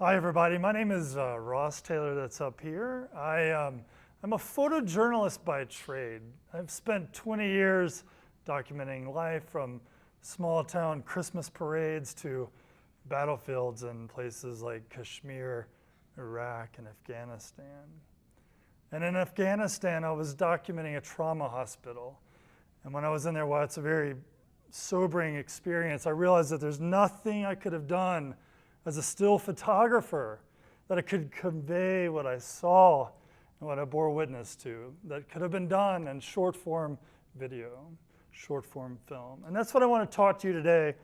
Hi, everybody. My name is Ross Taylor, that's up here. I'm a photojournalist by trade. I've spent 20 years documenting life from small town Christmas parades to battlefields in places like Kashmir, Iraq, and Afghanistan. And in Afghanistan, I was documenting a trauma hospital. And when I was in there, while it's a very sobering experience, I realized that there's nothing I could have done as a still photographer that I could convey what I saw and what I bore witness to that could have been done in short form video, short form film. And that's what I want to talk to you today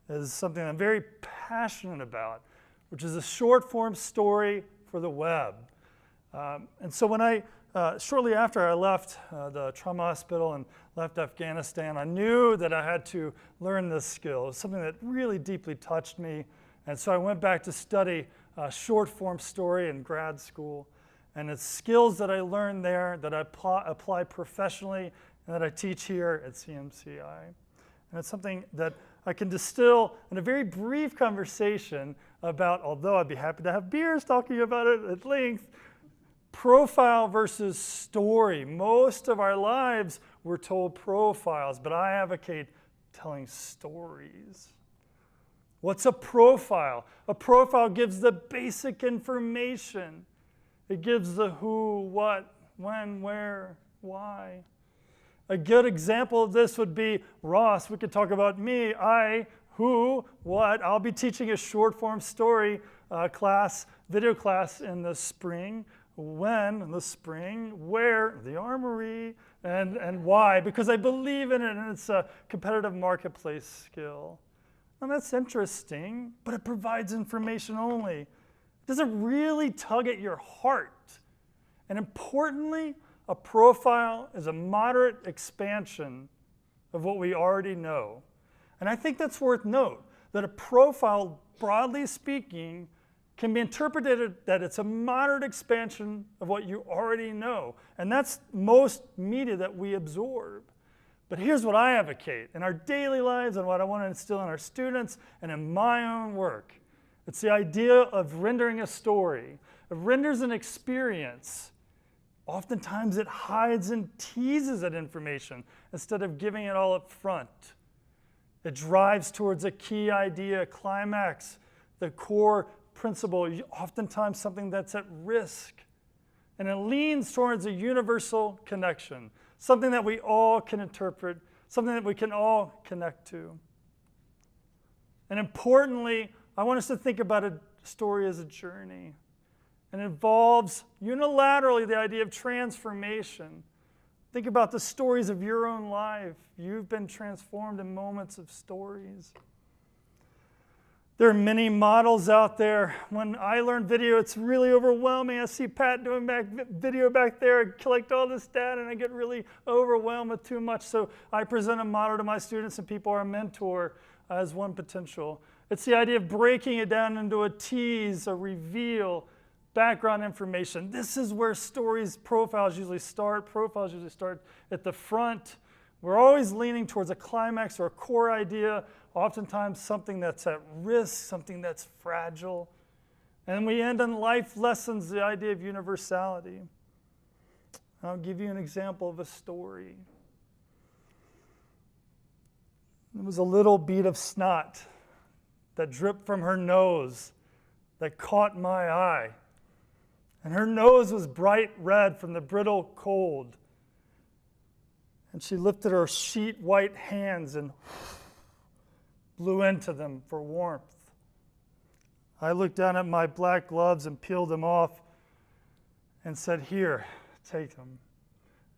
is something I'm very passionate about, which is a short form story for the web. And so when shortly after I left the trauma hospital and left Afghanistan, I knew that I had to learn this skill. It was something that really deeply touched me. And so I went back to study short form story in grad school. And it's skills that I learned there that I apply professionally and that I teach here at CMCI. And it's something that I can distill in a very brief conversation about, although I'd be happy to have beers talking about it at length, profile versus story. Most of our lives we're told profiles, but I advocate telling stories. What's a profile? A profile gives the basic information. It gives the who, what, when, where, why. A good example of this would be Ross. We could talk about me, I, who, what. I'll be teaching a short form story class, video class in the spring. When in the spring, where, the Armory, and why, because I believe in it and it's a competitive marketplace skill. And that's interesting, but it provides information only. It doesn't really tug at your heart. And importantly, a profile is a moderate expansion of what we already know. And I think that's worth note, that a profile, broadly speaking, can be interpreted that it's a moderate expansion of what you already know. And that's most media that we absorb. But here's what I advocate in our daily lives and what I want to instill in our students and in my own work. It's the idea of rendering a story. It renders an experience. Oftentimes it hides and teases that information instead of giving it all up front. It drives towards a key idea, a climax, the core principle, oftentimes something that's at risk. And it leans towards a universal connection, something that we all can interpret, something that we can all connect to. And importantly, I want us to think about a story as a journey. And it involves unilaterally the idea of transformation. Think about the stories of your own life. You've been transformed in moments of stories. There are many models out there. When I learn video, it's really overwhelming. I see Pat doing video back there. I collect all this data, and I get really overwhelmed with too much. So I present a model to my students, and people are a mentor as one potential. It's the idea of breaking it down into a tease, a reveal, background information. This is where stories, profiles usually start. Profiles usually start at the front. We're always leaning towards a climax or a core idea, oftentimes something that's at risk, something that's fragile. And we end on life lessons, the idea of universality. I'll give you an example of a story. There was a little bead of snot that dripped from her nose that caught my eye. And her nose was bright red from the brittle cold. And she lifted her sheet white hands and blew into them for warmth. I looked down at my black gloves and peeled them off and said, "Here, take them."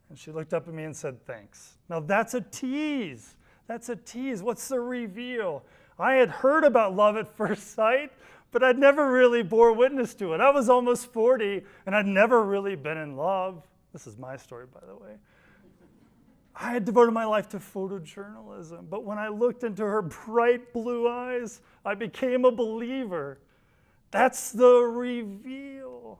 And she looked up at me and said, "Thanks." Now that's a tease. That's a tease. What's the reveal? I had heard about love at first sight, but I'd never really bore witness to it. I was almost 40, and I'd never really been in love. This is my story, by the way. I had devoted my life to photojournalism, but when I looked into her bright blue eyes, I became a believer. That's the reveal.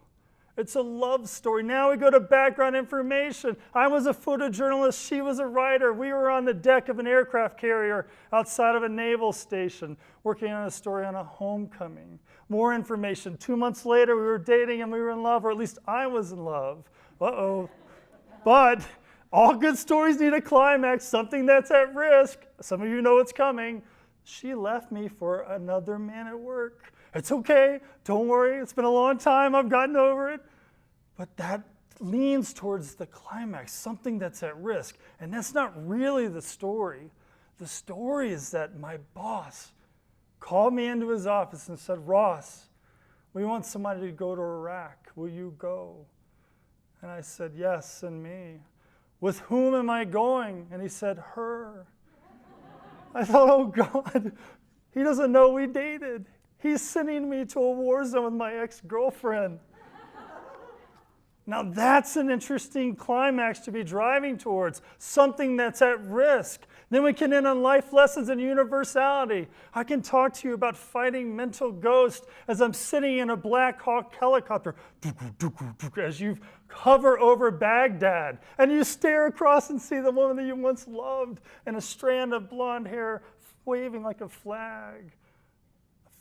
It's a love story. Now we go to background information. I was a photojournalist. She was a writer. We were on the deck of an aircraft carrier outside of a naval station working on a story on a homecoming. More information. 2 months later, we were dating and we were in love, or at least I was in love. Uh-oh. But all good stories need a climax, something that's at risk. Some of you know it's coming. She left me for another man at work. It's okay, don't worry, it's been a long time, I've gotten over it. But that leans towards the climax, something that's at risk. And that's not really the story. The story is that my boss called me into his office and said, Ross, we want somebody to go to Iraq. Will you go? And I said, yes, and me. With whom am I going? And he said, her. I thought, oh God, he doesn't know we dated. He's sending me to a war zone with my ex-girlfriend. Now that's an interesting climax to be driving towards, something that's at risk. Then we can end on life lessons and universality. I can talk to you about fighting mental ghosts as I'm sitting in a Black Hawk helicopter, as you hover over Baghdad, and you stare across and see the woman that you once loved, and a strand of blonde hair waving like a flag.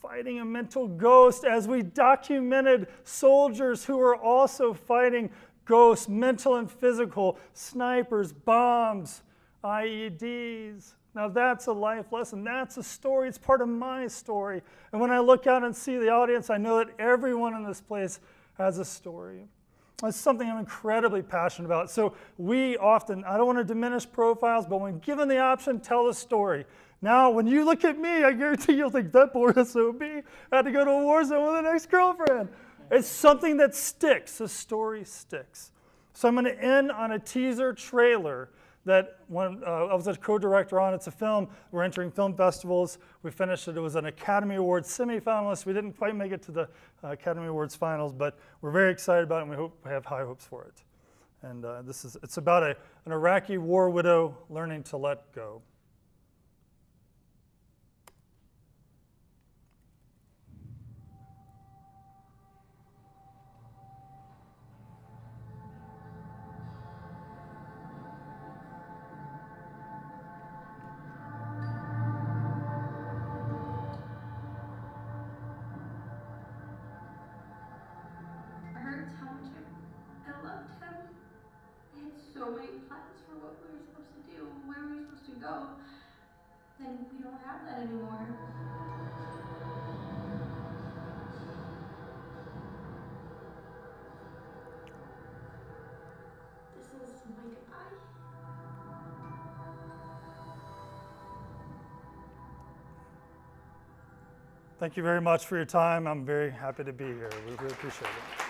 Fighting a mental ghost as we documented soldiers who were also fighting ghosts, mental and physical, snipers, bombs, IEDs. Now that's a life lesson. That's a story. It's part of my story. And when I look out and see the audience, I know that everyone in this place has a story. It's something I'm incredibly passionate about. So we often, I don't want to diminish profiles, but when given the option, tell a story. Now, when you look at me, I guarantee you'll think, that poor SOB had to go to a war zone with an ex-girlfriend. It's something that sticks. The story sticks. So I'm going to end on a teaser trailer that when I was a co-director on. It's a film. We're entering film festivals. We finished it. It was an Academy Awards semifinalist. We didn't quite make it to the Academy Awards finals, but we're very excited about it, and we have high hopes for it. And it's about an Iraqi war widow learning to let go. So many plans for what we were supposed to do, where we were supposed to go, then we don't have that anymore. This is my goodbye. Thank you very much for your time. I'm very happy to be here. We really appreciate it.